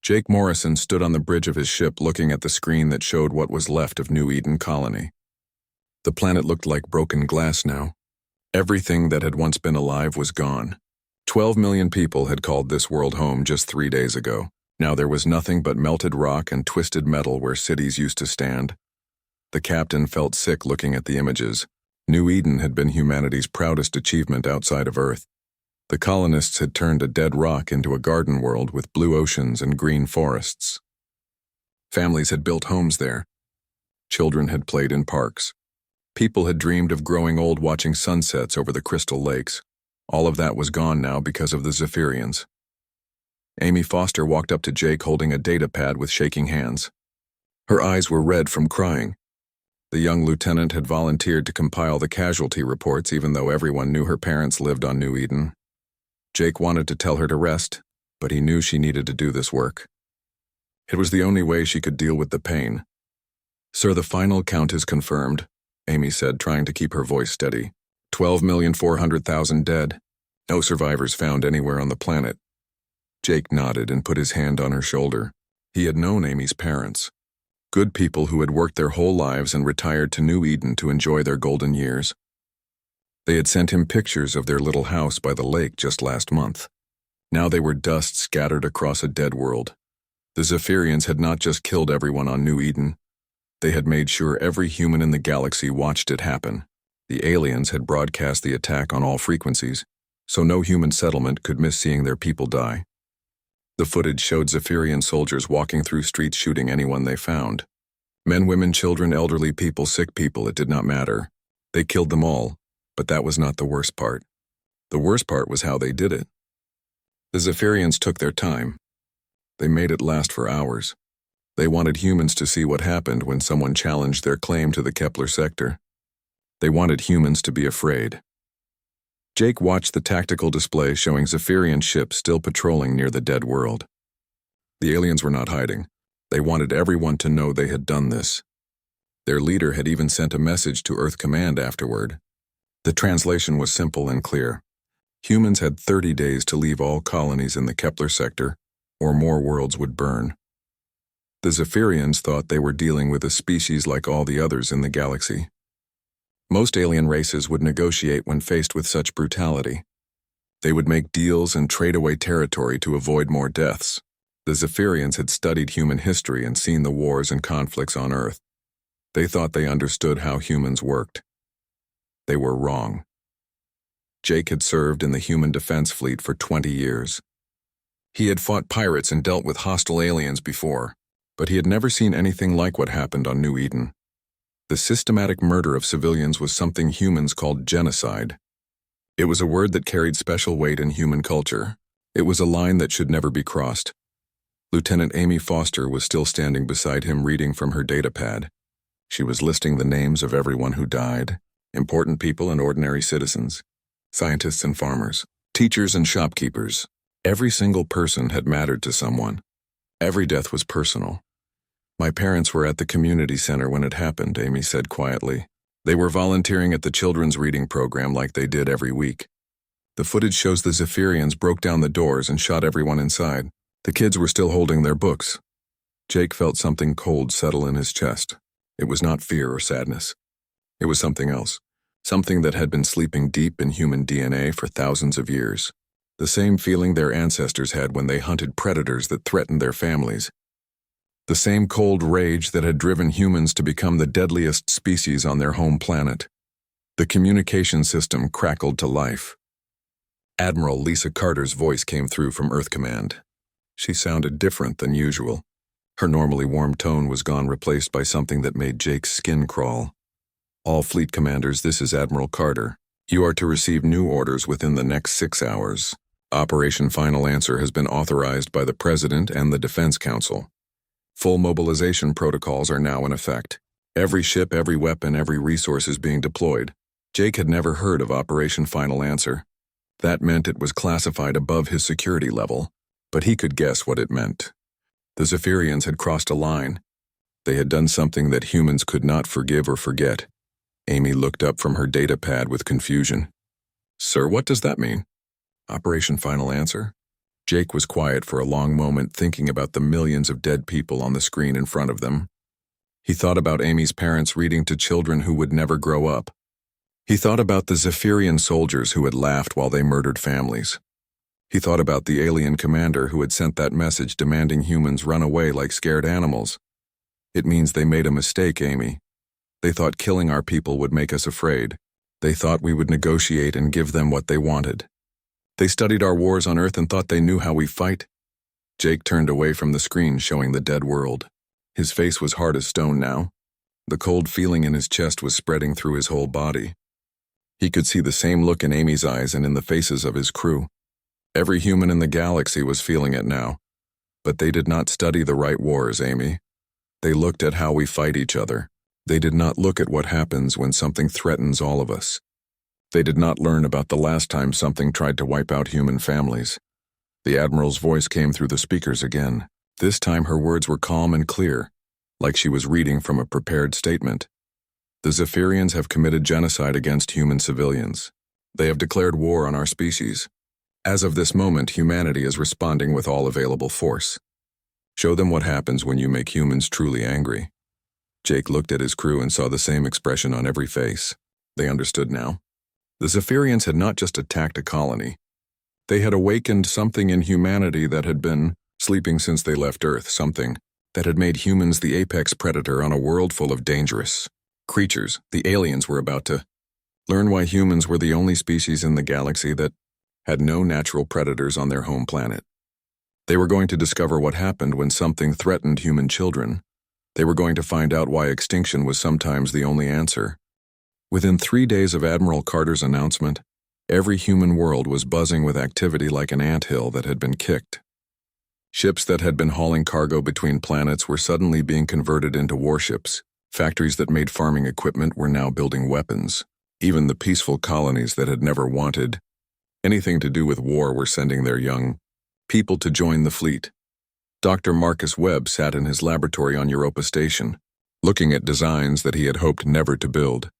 Jake Morrison stood on the bridge of his ship looking at the screen that showed what was left of New Eden Colony. The planet looked like broken glass now. Everything that had once been alive was gone. 12 million people had called this world home just 3 days ago. Now there was nothing but melted rock and twisted metal where cities used to stand. The captain felt sick looking at the images. New Eden had been humanity's proudest achievement outside of Earth. The colonists had turned a dead rock into a garden world with blue oceans and green forests. Families had built homes there. Children had played in parks. People had dreamed of growing old watching sunsets over the crystal lakes. All of that was gone now because of the Zephyrians. Amy Foster walked up to Jake holding a data pad with shaking hands. Her eyes were red from crying. The young lieutenant had volunteered to compile the casualty reports even though everyone knew her parents lived on New Eden. Jake wanted to tell her to rest, but he knew she needed to do this work. It was the only way she could deal with the pain. "Sir, the final count is confirmed," Amy said, trying to keep her voice steady. 12,400,000 dead. No survivors found anywhere on the planet. Jake nodded and put his hand on her shoulder. He had known Amy's parents. Good people who had worked their whole lives and retired to New Eden to enjoy their golden years. They had sent him pictures of their little house by the lake just last month. Now they were dust scattered across a dead world. The Zephyrians had not just killed everyone on New Eden. They had made sure every human in the galaxy watched it happen. The aliens had broadcast the attack on all frequencies, so no human settlement could miss seeing their people die. The footage showed Zephyrian soldiers walking through streets shooting anyone they found. Men, women, children, elderly people, sick people, it did not matter. They killed them all, but that was not the worst part. The worst part was how they did it. The Zephyrians took their time. They made it last for hours. They wanted humans to see what happened when someone challenged their claim to the Kepler sector. They wanted humans to be afraid. Jake watched the tactical display showing Zephyrian ships still patrolling near the dead world. The aliens were not hiding. They wanted everyone to know they had done this. Their leader had even sent a message to Earth Command afterward. The translation was simple and clear. Humans had 30 days to leave all colonies in the Kepler sector, or more worlds would burn. The Zephyrians thought they were dealing with a species like all the others in the galaxy. Most alien races would negotiate when faced with such brutality. They would make deals and trade away territory to avoid more deaths. The Zephyrians had studied human history and seen the wars and conflicts on Earth. They thought they understood how humans worked. They were wrong. Jake had served in the Human Defense Fleet for 20 years. He had fought pirates and dealt with hostile aliens before, but he had never seen anything like what happened on New Eden. The systematic murder of civilians was something humans called genocide. It was a word that carried special weight in human culture. It was a line that should never be crossed. Lieutenant Amy Foster was still standing beside him reading from her datapad. She was listing the names of everyone who died, important people and ordinary citizens, scientists and farmers, teachers and shopkeepers. Every single person had mattered to someone. Every death was personal. "My parents were at the community center when it happened," Amy said quietly. "They were volunteering at the children's reading program like they did every week. The footage shows the Zephyrians broke down the doors and shot everyone inside. The kids were still holding their books." Jake felt something cold settle in his chest. It was not fear or sadness. It was something else. Something that had been sleeping deep in human DNA for thousands of years. The same feeling their ancestors had when they hunted predators that threatened their families. The same cold rage that had driven humans to become the deadliest species on their home planet. The communication system crackled to life. Admiral Lisa Carter's voice came through from Earth Command. She sounded different than usual. Her normally warm tone was gone, replaced by something that made Jake's skin crawl. "All fleet commanders, this is Admiral Carter. You are to receive new orders within the next 6 hours. Operation Final Answer has been authorized by the President and the Defense Council. Full mobilization protocols are now in effect. Every ship, every weapon, every resource is being deployed." Jake had never heard of Operation Final Answer. That meant it was classified above his security level, but he could guess what it meant. The Zephyrians had crossed a line. They had done something that humans could not forgive or forget. Amy looked up from her datapad with confusion. "Sir, what does that mean?" "Operation Final Answer? Jake was quiet for a long moment, thinking about the millions of dead people on the screen in front of them. He thought about Amy's parents reading to children who would never grow up. He thought about the Zephyrian soldiers who had laughed while they murdered families. He thought about the alien commander who had sent that message demanding humans run away like scared animals. It means they made a mistake, Amy. They thought killing our people would make us afraid. They thought we would negotiate and give them what they wanted. They studied our wars on Earth and thought they knew how we fight. Jake turned away from the screen showing the dead world. His face was hard as stone now. The cold feeling in his chest was spreading through his whole body. He could see the same look in Amy's eyes and in the faces of his crew. Every human in the galaxy was feeling it now. But they did not study the right wars, Amy. They looked at how we fight each other. They did not look at what happens when something threatens all of us. They did not learn about the last time something tried to wipe out human families. The Admiral's voice came through the speakers again. This time her words were calm and clear, like she was reading from a prepared statement. The Zephyrians have committed genocide against human civilians. They have declared war on our species. As of this moment, humanity is responding with all available force. Show them what happens when you make humans truly angry. Jake looked at his crew and saw the same expression on every face. They understood now. The Zephyrians had not just attacked a colony. They had awakened something in humanity that had been sleeping since they left Earth, something that had made humans the apex predator on a world full of dangerous creatures. The aliens were about to learn why humans were the only species in the galaxy that had no natural predators on their home planet. They were going to discover what happened when something threatened human children. They were going to find out why extinction was sometimes the only answer. Within 3 days of Admiral Carter's announcement, every human world was buzzing with activity like an anthill that had been kicked. Ships that had been hauling cargo between planets were suddenly being converted into warships. Factories that made farming equipment were now building weapons. Even the peaceful colonies that had never wanted anything to do with war were sending their young people to join the fleet. Dr. Marcus Webb sat in his laboratory on Europa Station, looking at designs that he had hoped never to build.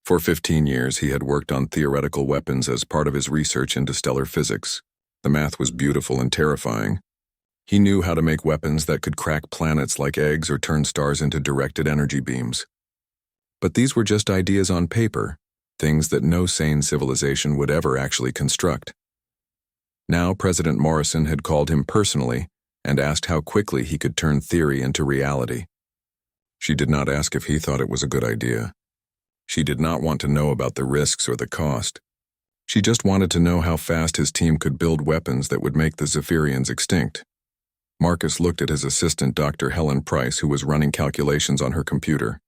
For 15 years, he had worked on theoretical weapons as part of his research into stellar physics. The math was beautiful and terrifying. He knew how to make weapons that could crack planets like eggs or turn stars into directed energy beams. But these were just ideas on paper, things that no sane civilization would ever actually construct. Now President Morrison had called him personally and asked how quickly he could turn theory into reality. She did not ask if he thought it was a good idea. She did not want to know about the risks or the cost. She just wanted to know how fast his team could build weapons that would make the Zephyrians extinct. Marcus looked at his assistant, Dr. Helen Price, who was running calculations on her computer.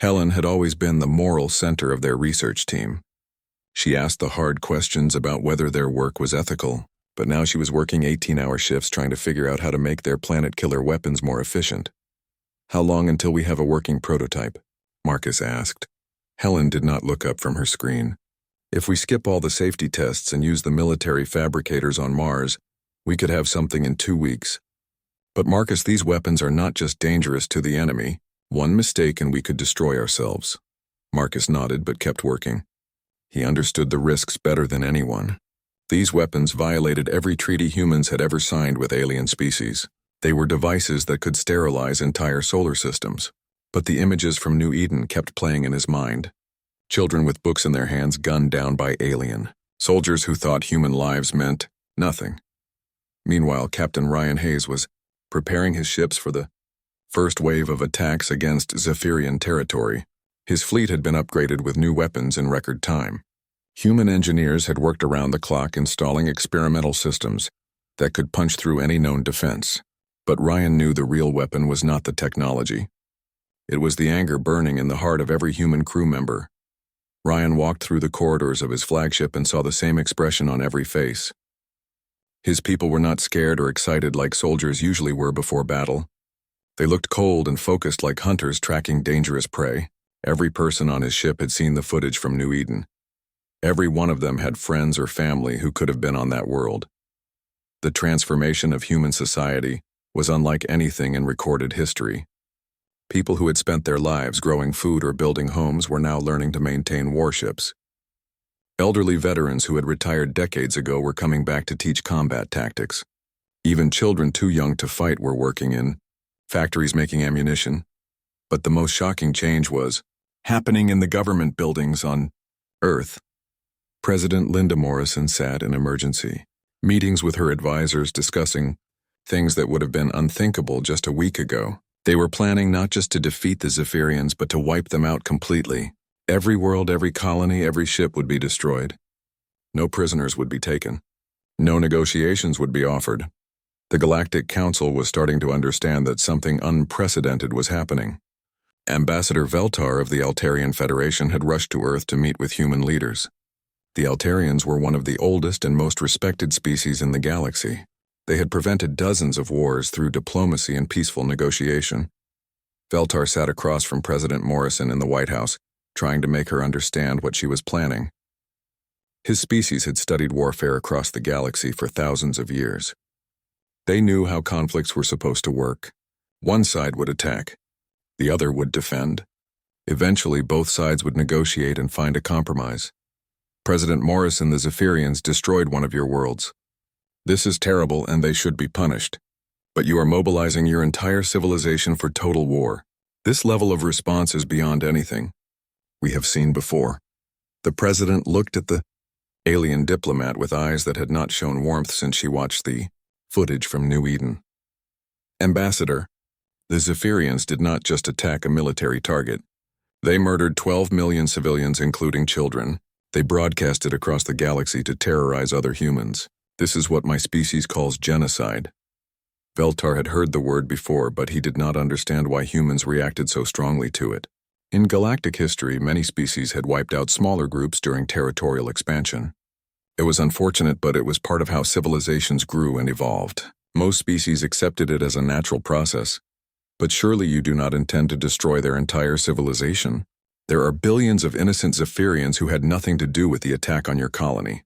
Helen had always been the moral center of their research team. She asked the hard questions about whether their work was ethical, but now she was working 18-hour shifts trying to figure out how to make their planet-killer weapons more efficient. "How long until we have a working prototype?" Marcus asked. Helen did not look up from her screen. "If we skip all the safety tests and use the military fabricators on Mars, we could have something in 2 weeks. But Marcus, these weapons are not just dangerous to the enemy. One mistake and we could destroy ourselves." Marcus nodded but kept working. He understood the risks better than anyone. These weapons violated every treaty humans had ever signed with alien species. They were devices that could sterilize entire solar systems. But the images from New Eden kept playing in his mind. Children with books in their hands gunned down by alien. Soldiers who thought human lives meant nothing. Meanwhile, Captain Ryan Hayes was preparing his ships for the first wave of attacks against Zephyrian territory. His fleet had been upgraded with new weapons in record time. Human engineers had worked around the clock installing experimental systems that could punch through any known defense. But Ryan knew the real weapon was not the technology. It was the anger burning in the heart of every human crew member. Ryan walked through the corridors of his flagship and saw the same expression on every face. His people were not scared or excited like soldiers usually were before battle. They looked cold and focused like hunters tracking dangerous prey. Every person on his ship had seen the footage from New Eden. Every one of them had friends or family who could have been on that world. The transformation of human society was unlike anything in recorded history. People who had spent their lives growing food or building homes were now learning to maintain warships. Elderly veterans who had retired decades ago were coming back to teach combat tactics. Even children too young to fight were working in factories making ammunition. But the most shocking change was happening in the government buildings on Earth. President Linda Morrison sat in emergency meetings with her advisors discussing things that would have been unthinkable just a week ago. They were planning not just to defeat the Zephyrians, but to wipe them out completely. Every world, every colony, every ship would be destroyed. No prisoners would be taken. No negotiations would be offered. The Galactic Council was starting to understand that something unprecedented was happening. Ambassador Veltar of the Altarian Federation had rushed to Earth to meet with human leaders. The Altarians were one of the oldest and most respected species in the galaxy. They had prevented dozens of wars through diplomacy and peaceful negotiation. Veltar sat across from President Morrison in the White House, trying to make her understand what she was planning. His species had studied warfare across the galaxy for thousands of years. They knew how conflicts were supposed to work. One side would attack. The other would defend. Eventually, both sides would negotiate and find a compromise. President Morrison, the Zephyrians destroyed one of your worlds. This is terrible and they should be punished. But you are mobilizing your entire civilization for total war. This level of response is beyond anything we have seen before. The president looked at the alien diplomat with eyes that had not shown warmth since she watched the footage from New Eden. Ambassador, the Zephyrians did not just attack a military target. They murdered 12 million civilians, including children. They broadcasted across the galaxy to terrorize other humans. This is what my species calls genocide. Veltar had heard the word before, but he did not understand why humans reacted so strongly to it. In galactic history, many species had wiped out smaller groups during territorial expansion. It was unfortunate, but it was part of how civilizations grew and evolved. Most species accepted it as a natural process. But surely you do not intend to destroy their entire civilization. There are billions of innocent Zephyrians who had nothing to do with the attack on your colony.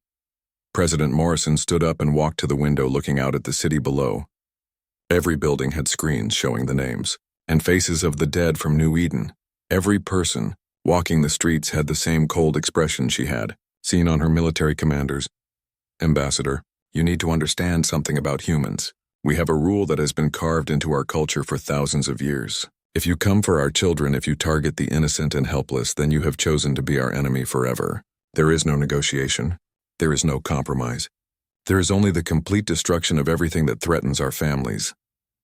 President Morrison stood up and walked to the window looking out at the city below. Every building had screens showing the names and faces of the dead from New Eden. Every person walking the streets had the same cold expression she had seen on her military commanders. Ambassador, you need to understand something about humans. We have a rule that has been carved into our culture for thousands of years. If you come for our children, if you target the innocent and helpless, then you have chosen to be our enemy forever. There is no negotiation. There is no compromise. There is only the complete destruction of everything that threatens our families.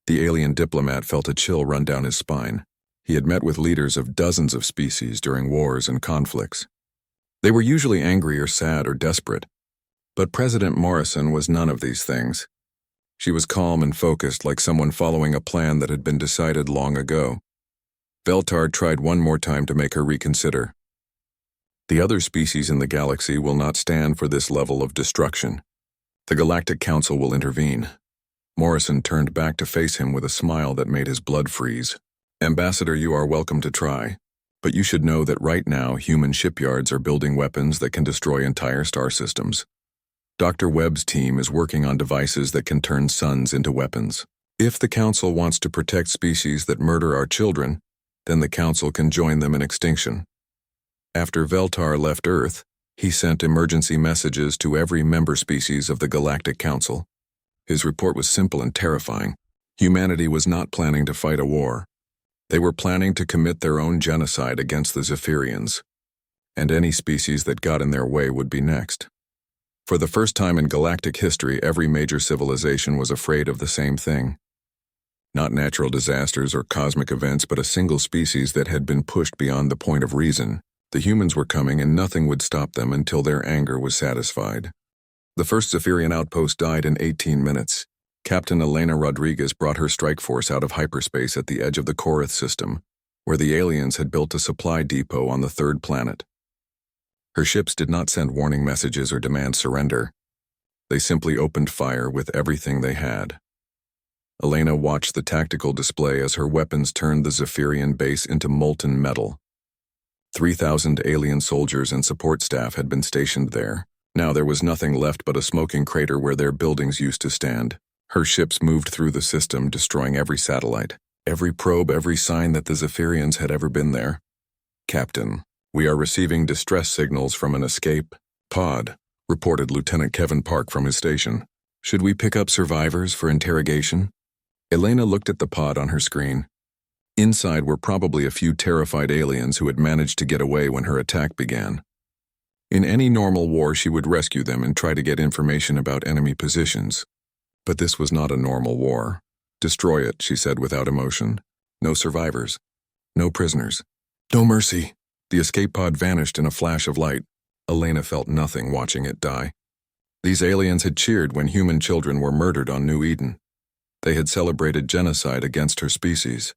The alien diplomat felt a chill run down his spine. He had met with leaders of dozens of species during wars and conflicts. They were usually angry or sad or desperate. But President Morrison was none of these things. She was calm and focused, like someone following a plan that had been decided long ago. Veltar tried one more time to make her reconsider. The other species in the galaxy will not stand for this level of destruction. The Galactic Council will intervene. Morrison turned back to face him with a smile that made his blood freeze. Ambassador, you are welcome to try, but you should know that right now human shipyards are building weapons that can destroy entire star systems. Dr. Webb's team is working on devices that can turn suns into weapons. If the Council wants to protect species that murder our children, then the Council can join them in extinction. After Veltar left Earth, he sent emergency messages to every member species of the Galactic Council. His report was simple and terrifying. Humanity was not planning to fight a war. They were planning to commit their own genocide against the Zephyrians, and any species that got in their way would be next. For the first time in galactic history, every major civilization was afraid of the same thing. Not natural disasters or cosmic events, but a single species that had been pushed beyond the point of reason. The humans were coming and nothing would stop them until their anger was satisfied. The first Zephyrian outpost died in 18 minutes. Captain Elena Rodriguez brought her strike force out of hyperspace at the edge of the Korath system, where the aliens had built a supply depot on the third planet. Her ships did not send warning messages or demand surrender. They simply opened fire with everything they had. Elena watched the tactical display as her weapons turned the Zephyrian base into molten metal. 3,000 alien soldiers and support staff had been stationed there. Now there was nothing left but a smoking crater where their buildings used to stand. Her ships moved through the system, destroying every satellite, every probe, every sign that the Zephyrians had ever been there. Captain, we are receiving distress signals from an escape. Pod, reported Lieutenant Kevin Park from his station. Should we pick up survivors for interrogation? Elena looked at the pod on her screen. Inside were probably a few terrified aliens who had managed to get away when her attack began. In any normal war, she would rescue them and try to get information about enemy positions. But this was not a normal war. Destroy it, she said without emotion. No survivors. No prisoners. No mercy. The escape pod vanished in a flash of light. Elena felt nothing watching it die. These aliens had cheered when human children were murdered on New Eden. They had celebrated genocide against her species.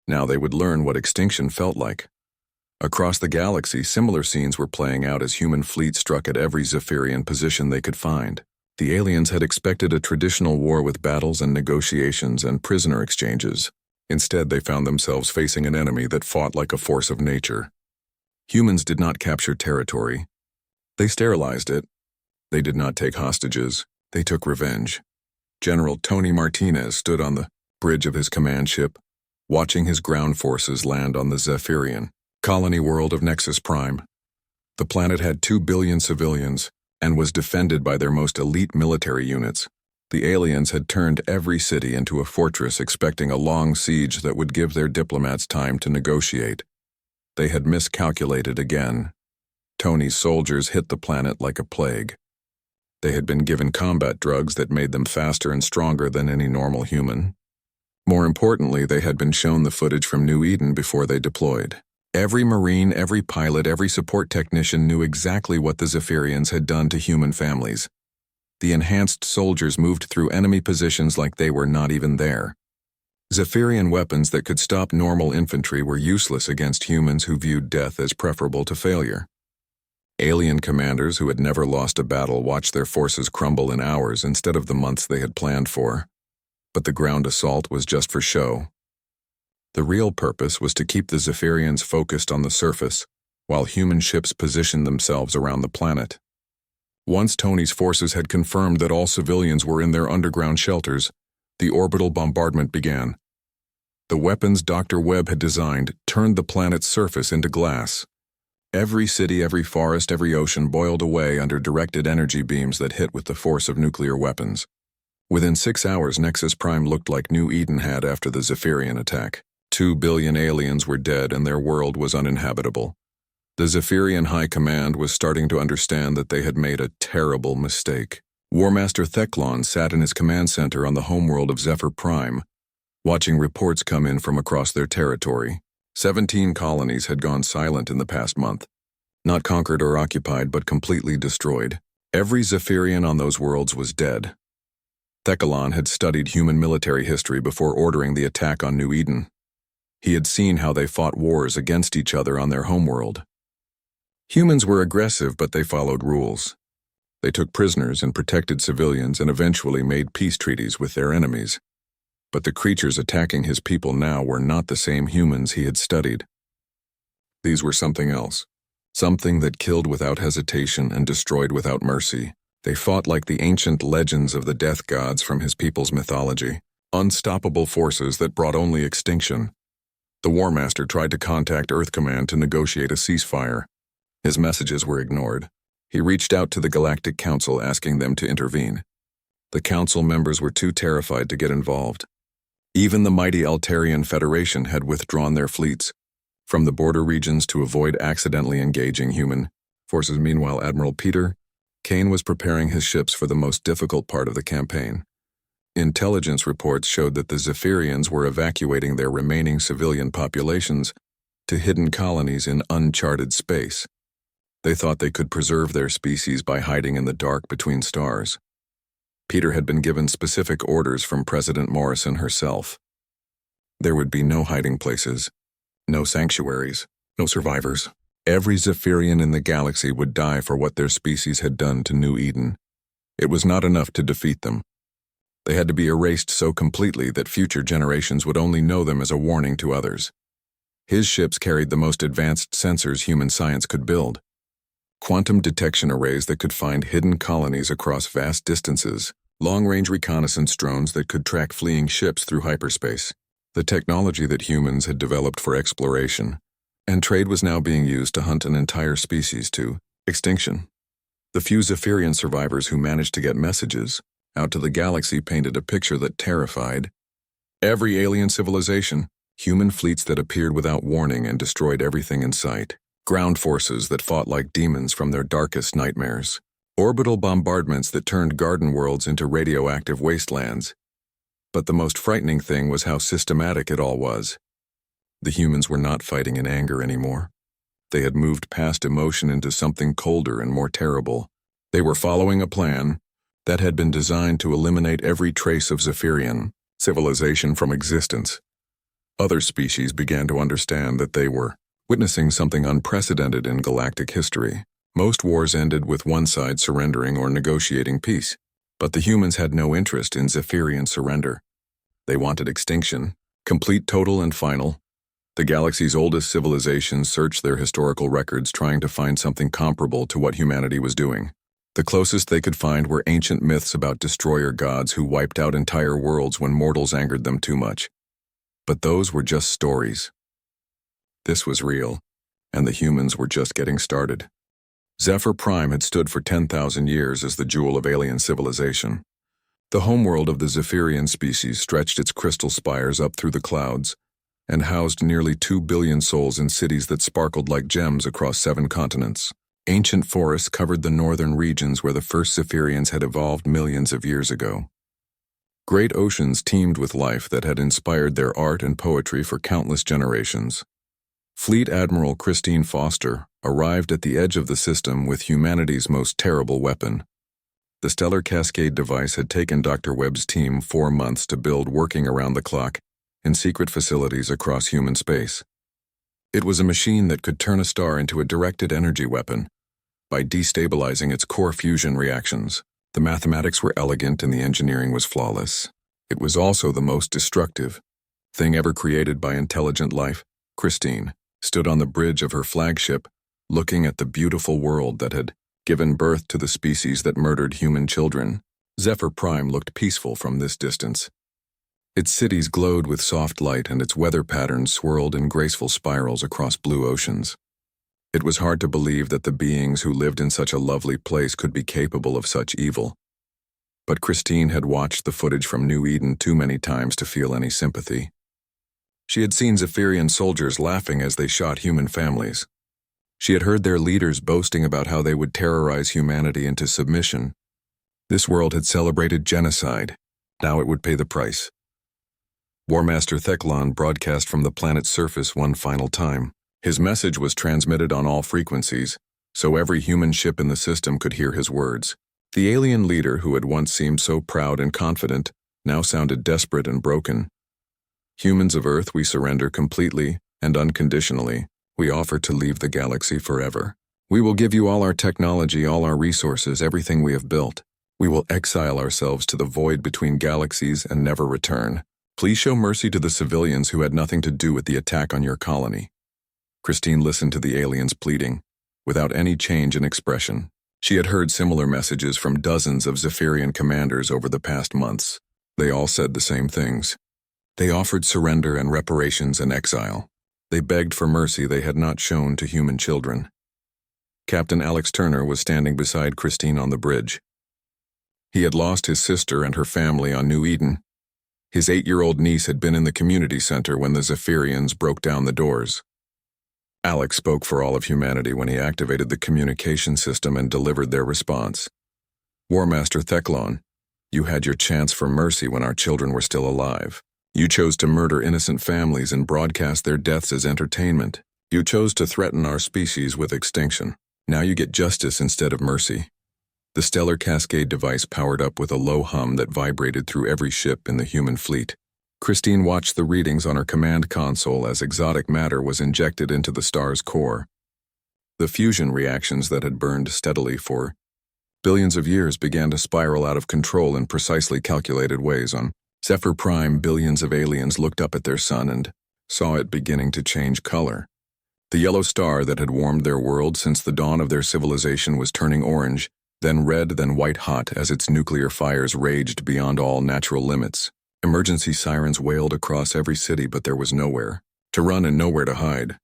Now they would learn what extinction felt like. Across the galaxy, similar scenes were playing out as human fleets struck at every Zephyrian position they could find. The aliens had expected a traditional war with battles and negotiations and prisoner exchanges. Instead, they found themselves facing an enemy that fought like a force of nature. Humans did not capture territory. They sterilized it. They did not take hostages. They took revenge. General Tony Martinez stood on the bridge of his command ship, watching his ground forces land on the Zephyrian colony world of Nexus Prime. The planet had 2 billion civilians and was defended by their most elite military units. The aliens had turned every city into a fortress, expecting a long siege that would give their diplomats time to negotiate. They had miscalculated again. Tony's soldiers hit the planet like a plague. They had been given combat drugs that made them faster and stronger than any normal human. More importantly, they had been shown the footage from New Eden before they deployed. Every Marine, every pilot, every support technician knew exactly what the Zephyrians had done to human families. The enhanced soldiers moved through enemy positions like they were not even there. Zephyrian weapons that could stop normal infantry were useless against humans who viewed death as preferable to failure. Alien commanders who had never lost a battle watched their forces crumble in hours instead of the months they had planned for. But the ground assault was just for show. The real purpose was to keep the Zephyrians focused on the surface, while human ships positioned themselves around the planet. Once Tony's forces had confirmed that all civilians were in their underground shelters, the orbital bombardment began. The weapons Dr. Webb had designed turned the planet's surface into glass. Every city, every forest, every ocean boiled away under directed energy beams that hit with the force of nuclear weapons. Within 6 hours, Nexus Prime looked like New Eden had after the Zephyrian attack. 2 billion aliens were dead and their world was uninhabitable. The Zephyrian High Command was starting to understand that they had made a terrible mistake. War Master Theclon sat in his command center on the homeworld of Zephyr Prime, watching reports come in from across their territory. 17 colonies had gone silent in the past month. Not conquered or occupied, but completely destroyed. Every Zephyrian on those worlds was dead. Theclon had studied human military history before ordering the attack on New Eden. He had seen how they fought wars against each other on their homeworld. Humans were aggressive, but they followed rules. They took prisoners and protected civilians and eventually made peace treaties with their enemies. But the creatures attacking his people now were not the same humans he had studied. These were something else. Something that killed without hesitation and destroyed without mercy. They fought like the ancient legends of the death gods from his people's mythology. Unstoppable forces that brought only extinction. The War Master tried to contact Earth Command to negotiate a ceasefire. His messages were ignored. He reached out to the Galactic Council asking them to intervene. The Council members were too terrified to get involved. Even the mighty Altarian Federation had withdrawn their fleets from the border regions to avoid accidentally engaging human forces. Meanwhile, Admiral Peter Kane was preparing his ships for the most difficult part of the campaign. Intelligence reports showed that the Zephyrians were evacuating their remaining civilian populations to hidden colonies in uncharted space. They thought they could preserve their species by hiding in the dark between stars. Peter had been given specific orders from President Morrison herself. There would be no hiding places, no sanctuaries, no survivors. Every Zephyrian in the galaxy would die for what their species had done to New Eden. It was not enough to defeat them. They had to be erased so completely that future generations would only know them as a warning to others. His ships carried the most advanced sensors human science could build. Quantum detection arrays that could find hidden colonies across vast distances, long-range reconnaissance drones that could track fleeing ships through hyperspace. The technology that humans had developed for exploration and trade was now being used to hunt an entire species to extinction. The few Zephyrian survivors who managed to get messages out to the galaxy painted a picture that terrified every alien civilization, human fleets that appeared without warning and destroyed everything in sight, ground forces that fought like demons from their darkest nightmares, orbital bombardments that turned garden worlds into radioactive wastelands. But the most frightening thing was how systematic it all was. The humans were not fighting in anger anymore. They had moved past emotion into something colder and more terrible. They were following a plan that had been designed to eliminate every trace of Zephyrian civilization from existence. Other species began to understand that they were witnessing something unprecedented in galactic history. Most wars ended with one side surrendering or negotiating peace, but the humans had no interest in Zephyrian surrender. They wanted extinction, complete, total, and final. The galaxy's oldest civilizations searched their historical records trying to find something comparable to what humanity was doing. The closest they could find were ancient myths about destroyer gods who wiped out entire worlds when mortals angered them too much. But those were just stories. This was real, and the humans were just getting started. Zephyr Prime had stood for 10,000 years as the jewel of alien civilization. The homeworld of the Zephyrian species stretched its crystal spires up through the clouds and housed nearly 2 billion souls in cities that sparkled like gems across 7 continents. Ancient forests covered the northern regions where the first Zephyrians had evolved millions of years ago. Great oceans teemed with life that had inspired their art and poetry for countless generations. Fleet Admiral Christine Foster arrived at the edge of the system with humanity's most terrible weapon. The Stellar Cascade device had taken Dr. Webb's team 4 months to build, working around the clock in secret facilities across human space. It was a machine that could turn a star into a directed energy weapon by destabilizing its core fusion reactions. The mathematics were elegant and the engineering was flawless. It was also the most destructive thing ever created by intelligent life. Christine stood on the bridge of her flagship, looking at the beautiful world that had given birth to the species that murdered human children. Zephyr Prime looked peaceful from this distance. Its cities glowed with soft light and its weather patterns swirled in graceful spirals across blue oceans. It was hard to believe that the beings who lived in such a lovely place could be capable of such evil. But Christine had watched the footage from New Eden too many times to feel any sympathy. She had seen Zephyrian soldiers laughing as they shot human families. She had heard their leaders boasting about how they would terrorize humanity into submission. This world had celebrated genocide. Now it would pay the price. War Master Theclon broadcast from the planet's surface one final time. His message was transmitted on all frequencies, so every human ship in the system could hear his words. The alien leader, who had once seemed so proud and confident, now sounded desperate and broken. Humans of Earth, we surrender completely and unconditionally. We offer to leave the galaxy forever. We will give you all our technology, all our resources, everything we have built. We will exile ourselves to the void between galaxies and never return. Please show mercy to the civilians who had nothing to do with the attack on your colony. Christine listened to the aliens pleading, without any change in expression. She had heard similar messages from dozens of Zephyrian commanders over the past months. They all said the same things. They offered surrender and reparations and exile. They begged for mercy they had not shown to human children. Captain Alex Turner was standing beside Christine on the bridge. He had lost his sister and her family on New Eden. His 8-year-old niece had been in the community center when the Zephyrians broke down the doors. Alex spoke for all of humanity when he activated the communication system and delivered their response. War Master Theclon, you had your chance for mercy when our children were still alive. You chose to murder innocent families and broadcast their deaths as entertainment. You chose to threaten our species with extinction. Now you get justice instead of mercy. The Stellar Cascade device powered up with a low hum that vibrated through every ship in the human fleet. Christine watched the readings on her command console as exotic matter was injected into the star's core. The fusion reactions that had burned steadily for billions of years began to spiral out of control in precisely calculated ways. On Zephyr Prime, billions of aliens looked up at their sun and saw it beginning to change color. The yellow star that had warmed their world since the dawn of their civilization was turning orange, then red, then white hot as its nuclear fires raged beyond all natural limits. Emergency sirens wailed across every city, but there was nowhere to run and nowhere to hide.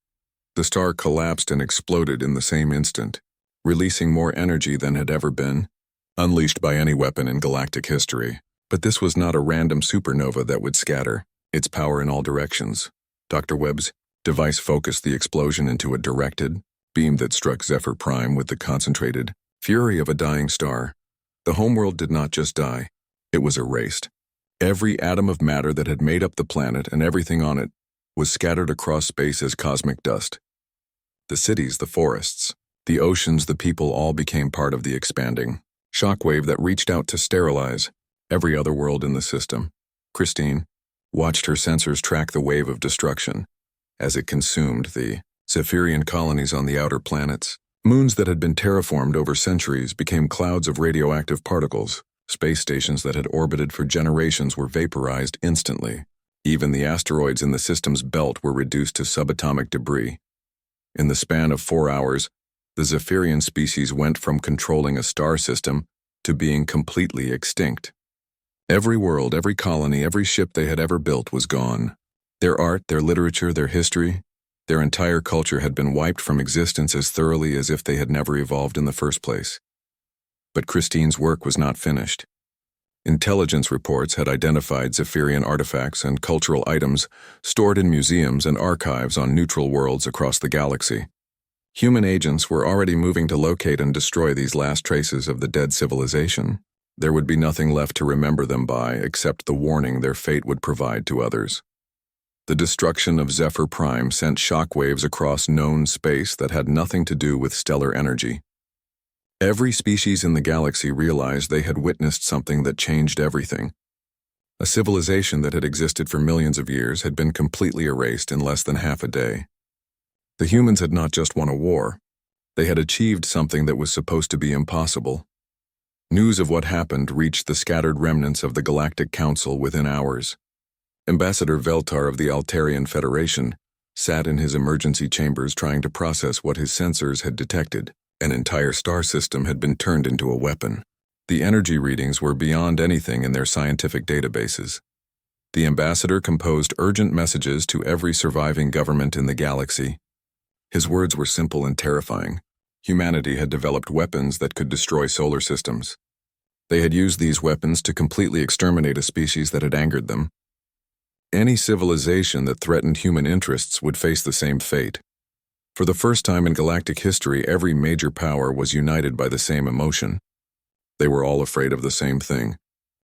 The star collapsed and exploded in the same instant, releasing more energy than had ever been unleashed by any weapon in galactic history. But this was not a random supernova that would scatter its power in all directions. Dr. Webb's device focused the explosion into a directed beam that struck Zephyr Prime with the concentrated fury of a dying star. The homeworld did not just die, it was erased. Every atom of matter that had made up the planet and everything on it was scattered across space as cosmic dust. The cities, the forests, the oceans, the people all became part of the expanding shockwave that reached out to sterilize every other world in the system. Christine watched her sensors track the wave of destruction as it consumed the Zephyrian colonies on the outer planets. Moons that had been terraformed over centuries became clouds of radioactive particles. Space stations that had orbited for generations were vaporized instantly. Even the asteroids in the system's belt were reduced to subatomic debris. In the span of 4 hours, the Zephyrian species went from controlling a star system to being completely extinct. Every world, every colony, every ship they had ever built was gone. Their art, their literature, their history, their entire culture had been wiped from existence as thoroughly as if they had never evolved in the first place. But Christine's work was not finished. Intelligence reports had identified Zephyrian artifacts and cultural items stored in museums and archives on neutral worlds across the galaxy. Human agents were already moving to locate and destroy these last traces of the dead civilization. There would be nothing left to remember them by except the warning their fate would provide to others. The destruction of Zephyr Prime sent shockwaves across known space that had nothing to do with stellar energy. Every species in the galaxy realized they had witnessed something that changed everything. A civilization that had existed for millions of years had been completely erased in less than half a day. The humans had not just won a war. They had achieved something that was supposed to be impossible. News of what happened reached the scattered remnants of the Galactic Council within hours. Ambassador Veltar of the Altarian Federation sat in his emergency chambers trying to process what his sensors had detected. An entire star system had been turned into a weapon. The energy readings were beyond anything in their scientific databases. The ambassador composed urgent messages to every surviving government in the galaxy. His words were simple and terrifying. Humanity had developed weapons that could destroy solar systems. They had used these weapons to completely exterminate a species that had angered them. Any civilization that threatened human interests would face the same fate. For the first time in galactic history, every major power was united by the same emotion. They were all afraid of the same thing.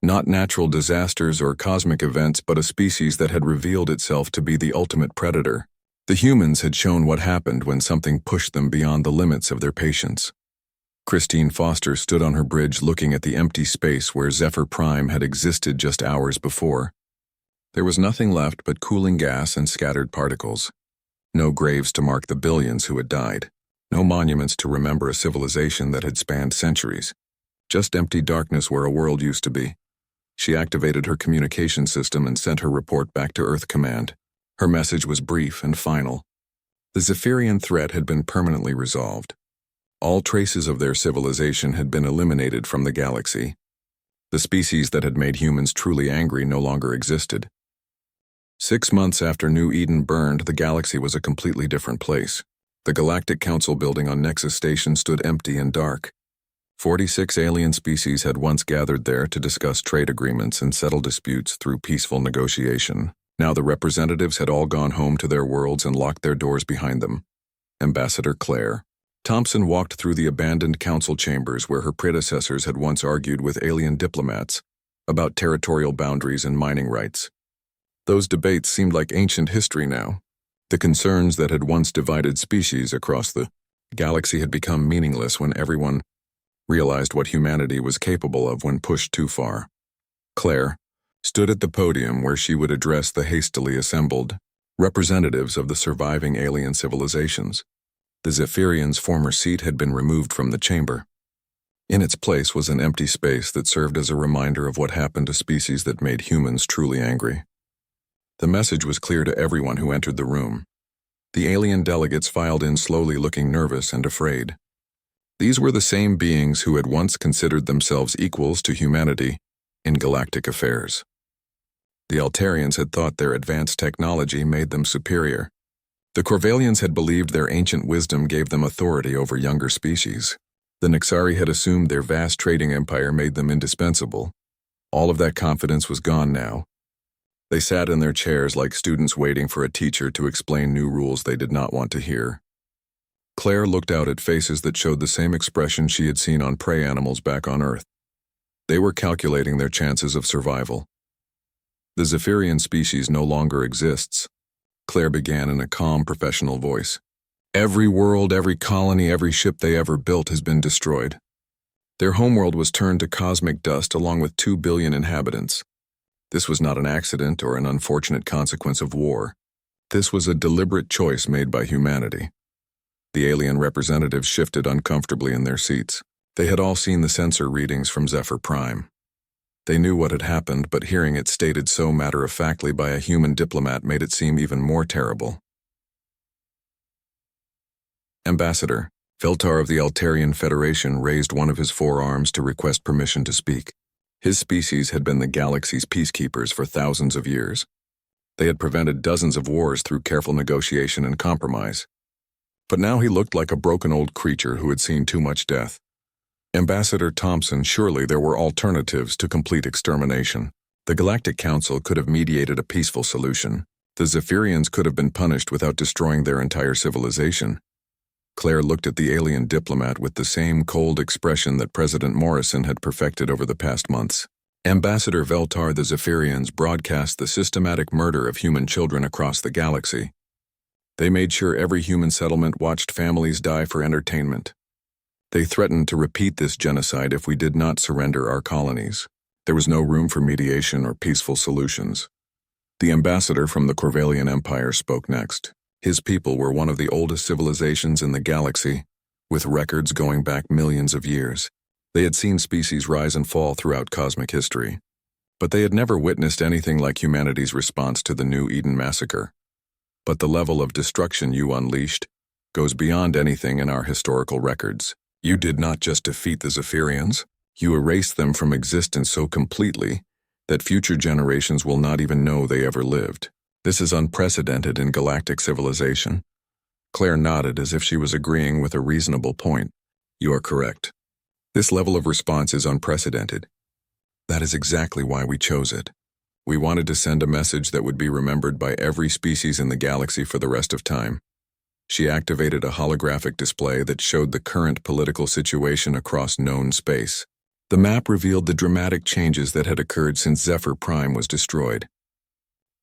Not natural disasters or cosmic events, but a species that had revealed itself to be the ultimate predator. The humans had shown what happened when something pushed them beyond the limits of their patience. Christine Foster stood on her bridge looking at the empty space where Zephyr Prime had existed just hours before. There was nothing left but cooling gas and scattered particles. No graves to mark the billions who had died. No monuments to remember a civilization that had spanned centuries. Just empty darkness where a world used to be. She activated her communication system and sent her report back to Earth Command. Her message was brief and final. The Zephyrian threat had been permanently resolved. All traces of their civilization had been eliminated from the galaxy. The species that had made humans truly angry no longer existed. 6 months after New Eden burned, the galaxy was a completely different place. The Galactic Council building on Nexus Station stood empty and dark. 46 alien species had once gathered there to discuss trade agreements and settle disputes through peaceful negotiation. Now the representatives had all gone home to their worlds and locked their doors behind them. Ambassador Claire Thompson walked through the abandoned council chambers where her predecessors had once argued with alien diplomats about territorial boundaries and mining rights. Those debates seemed like ancient history now. The concerns that had once divided species across the galaxy had become meaningless when everyone realized what humanity was capable of when pushed too far. Claire stood at the podium where she would address the hastily assembled representatives of the surviving alien civilizations. The Zephyrian's former seat had been removed from the chamber. In its place was an empty space that served as a reminder of what happened to species that made humans truly angry. The message was clear to everyone who entered the room. The alien delegates filed in slowly, looking nervous and afraid. These were the same beings who had once considered themselves equals to humanity in galactic affairs. The Altarians had thought their advanced technology made them superior. The Corvallians had believed their ancient wisdom gave them authority over younger species. The Nixari had assumed their vast trading empire made them indispensable. All of that confidence was gone now. They sat in their chairs like students waiting for a teacher to explain new rules they did not want to hear. Claire looked out at faces that showed the same expression she had seen on prey animals back on Earth. They were calculating their chances of survival. The Zephyrian species no longer exists, Claire began in a calm, professional voice. Every world, every colony, every ship they ever built has been destroyed. Their homeworld was turned to cosmic dust along with 2 billion inhabitants. This was not an accident or an unfortunate consequence of war. This was a deliberate choice made by humanity. The alien representatives shifted uncomfortably in their seats. They had all seen the sensor readings from Zephyr Prime. They knew what had happened, but hearing it stated so matter-of-factly by a human diplomat made it seem even more terrible. Ambassador, Veltar of the Altarian Federation raised one of his forearms to request permission to speak. His species had been the galaxy's peacekeepers for thousands of years. They had prevented dozens of wars through careful negotiation and compromise. But now he looked like a broken old creature who had seen too much death. Ambassador Thompson, surely there were alternatives to complete extermination. The Galactic Council could have mediated a peaceful solution. The Zephyrians could have been punished without destroying their entire civilization. Claire looked at the alien diplomat with the same cold expression that President Morrison had perfected over the past months. Ambassador Veltar, the Zephyrians broadcast the systematic murder of human children across the galaxy. They made sure every human settlement watched families die for entertainment. They threatened to repeat this genocide if we did not surrender our colonies. There was no room for mediation or peaceful solutions. The ambassador from the Corvallian Empire spoke next. His people were one of the oldest civilizations in the galaxy, with records going back millions of years. They had seen species rise and fall throughout cosmic history, but they had never witnessed anything like humanity's response to the New Eden massacre. But the level of destruction you unleashed goes beyond anything in our historical records. You did not just defeat the Zephyrians, you erased them from existence so completely that future generations will not even know they ever lived. This is unprecedented in galactic civilization. Claire nodded as if she was agreeing with a reasonable point. You are correct. This level of response is unprecedented. That is exactly why we chose it. We wanted to send a message that would be remembered by every species in the galaxy for the rest of time. She activated a holographic display that showed the current political situation across known space. The map revealed the dramatic changes that had occurred since Zephyr Prime was destroyed.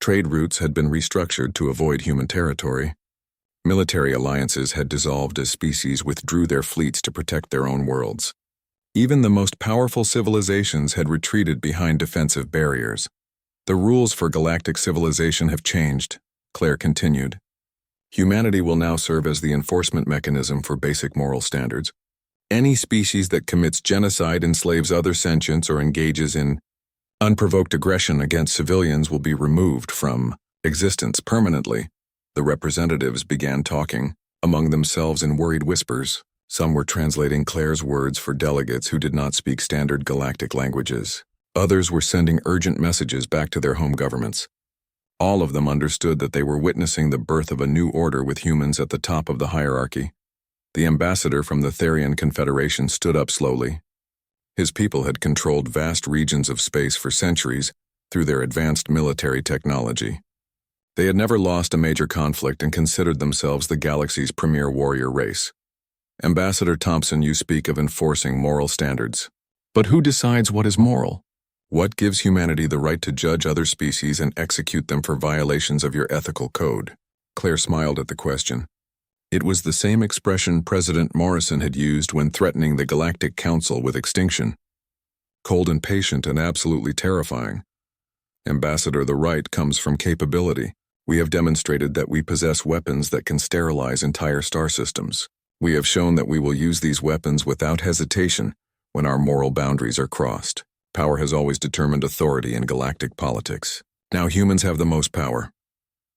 Trade routes had been restructured to avoid human territory. Military alliances had dissolved as species withdrew their fleets to protect their own worlds. Even the most powerful civilizations had retreated behind defensive barriers. The rules for galactic civilization have changed, Claire continued. Humanity will now serve as the enforcement mechanism for basic moral standards. Any species that commits genocide, enslaves other sentients, or engages in unprovoked aggression against civilians will be removed from existence permanently. The representatives began talking among themselves in worried whispers. Some were translating Claire's words for delegates who did not speak standard galactic languages. Others were sending urgent messages back to their home governments. All of them understood that they were witnessing the birth of a new order with humans at the top of the hierarchy. The ambassador from the Therian Confederation stood up slowly. His people had controlled vast regions of space for centuries through their advanced military technology. They had never lost a major conflict and considered themselves the galaxy's premier warrior race. Ambassador Thompson, you speak of enforcing moral standards. But who decides what is moral? What gives humanity the right to judge other species and execute them for violations of your ethical code? Claire smiled at the question. It was the same expression President Morrison had used when threatening the Galactic Council with extinction. Cold and patient and absolutely terrifying. Ambassador, the right comes from capability. We have demonstrated that we possess weapons that can sterilize entire star systems. We have shown that we will use these weapons without hesitation when our moral boundaries are crossed. Power has always determined authority in galactic politics. Now humans have the most power.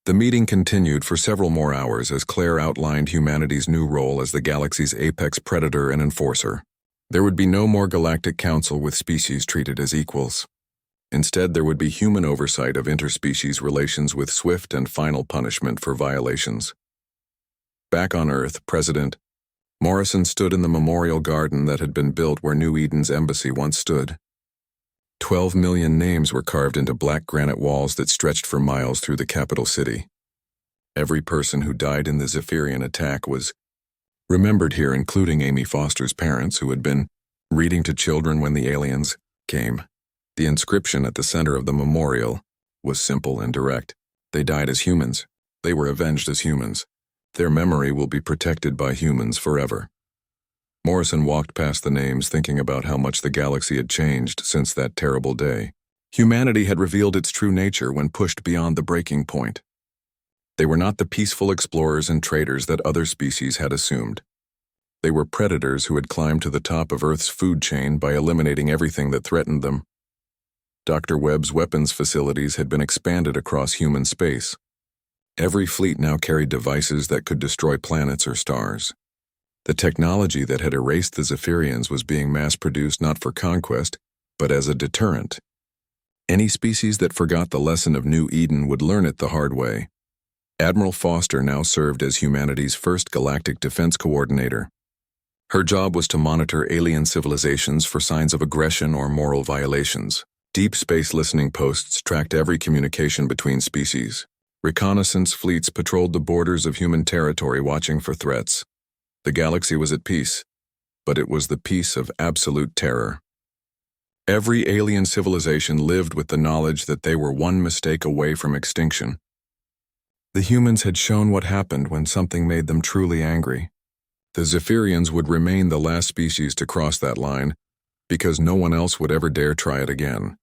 The meeting continued for several more hours as Claire outlined humanity's new role as the galaxy's apex predator and enforcer. There would be no more Galactic Council with species treated as equals. Instead, there would be human oversight of interspecies relations with swift and final punishment for violations. Back on Earth, President Morrison stood in the memorial garden that had been built where New Eden's embassy once stood. 12 million names were carved into black granite walls that stretched for miles through the capital city. Every person who died in the Zephyrian attack was remembered here, including Amy Foster's parents, who had been reading to children when the aliens came. The inscription at the center of the memorial was simple and direct. They died as humans. They were avenged as humans. Their memory will be protected by humans forever. Morrison walked past the names, thinking about how much the galaxy had changed since that terrible day. Humanity had revealed its true nature when pushed beyond the breaking point. They were not the peaceful explorers and traders that other species had assumed. They were predators who had climbed to the top of Earth's food chain by eliminating everything that threatened them. Dr. Webb's weapons facilities had been expanded across human space. Every fleet now carried devices that could destroy planets or stars. The technology that had erased the Zephyrians was being mass-produced not for conquest, but as a deterrent. Any species that forgot the lesson of New Eden would learn it the hard way. Admiral Foster now served as humanity's first galactic defense coordinator. Her job was to monitor alien civilizations for signs of aggression or moral violations. Deep space listening posts tracked every communication between species. Reconnaissance fleets patrolled the borders of human territory, watching for threats. The galaxy was at peace, but it was the peace of absolute terror. Every alien civilization lived with the knowledge that they were one mistake away from extinction. The humans had shown what happened when something made them truly angry. The Zephyrians would remain the last species to cross that line, because no one else would ever dare try it again.